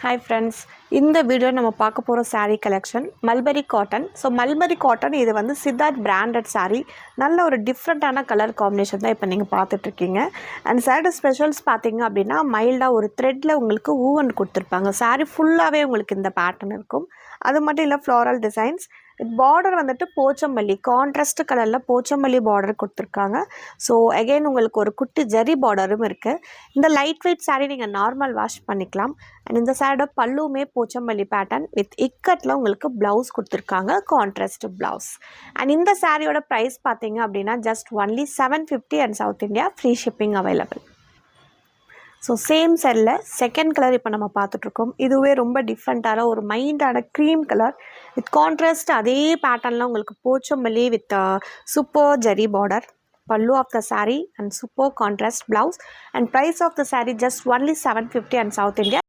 Hi friends, இந்த video நம்ம பார்க்க போகிற saree collection mulberry cotton. So mulberry cotton இது வந்து சித்தார்த் பிராண்டட் saree. நல்ல ஒரு டிஃப்ரெண்ட்டான கலர் காம்பினேஷன் தான் இப்போ நீங்கள் பார்த்துட்ருக்கீங்க. அண்ட் saree ஸ்பெஷல்ஸ் பார்த்தீங்க அப்படின்னா மைல்டாக ஒரு த்ரெட்டில் உங்களுக்கு ஊவன் கொடுத்துருப்பாங்க. saree ஃபுல்லாகவே உங்களுக்கு இந்த பேட்டர்ன் இருக்கும். அது மட்டும் இல்லை ஃப்ளாரல் டிசைன்ஸ். பார்டர் வந்துட்டு போச்சம்பள்ளி கான்ட்ராஸ்ட் கலரில் போச்சம்பள்ளி பார்டர் கொடுத்துருக்காங்க. ஸோ அகெயின் உங்களுக்கு ஒரு குட்டி ஜரி பார்டரும் இருக்குது. இந்த லைட் வெயிட் saree நீங்கள் நார்மல் வாஷ் பண்ணிக்கலாம். அண்ட் இந்த சாரியோட பல்லுமே போச்சம்பள்ளி பேட்டர்ன் வித் இக்கட்டில் உங்களுக்கு ப்ளவுஸ் கொடுத்துருக்காங்க, கான்ட்ராஸ்ட் ப்ளவுஸ். அண்ட் இந்த சாரியோட ப்ரைஸ் பார்த்தீங்க அப்படின்னா just only 750 and south India free shipping available. So same செல்லில் செகண்ட் கலர் இப்போ நம்ம பார்த்துட்ருக்கோம். இதுவே ரொம்ப டிஃப்ரெண்ட்டான ஒரு மைண்டான க்ரீம் கலர் வித் கான்ட்ராஸ்ட் அதே பேட்டர்னில் உங்களுக்கு Pochampalli with super zari border, pallu of the saree and super contrast blouse, and price of the saree just only 750 and South India.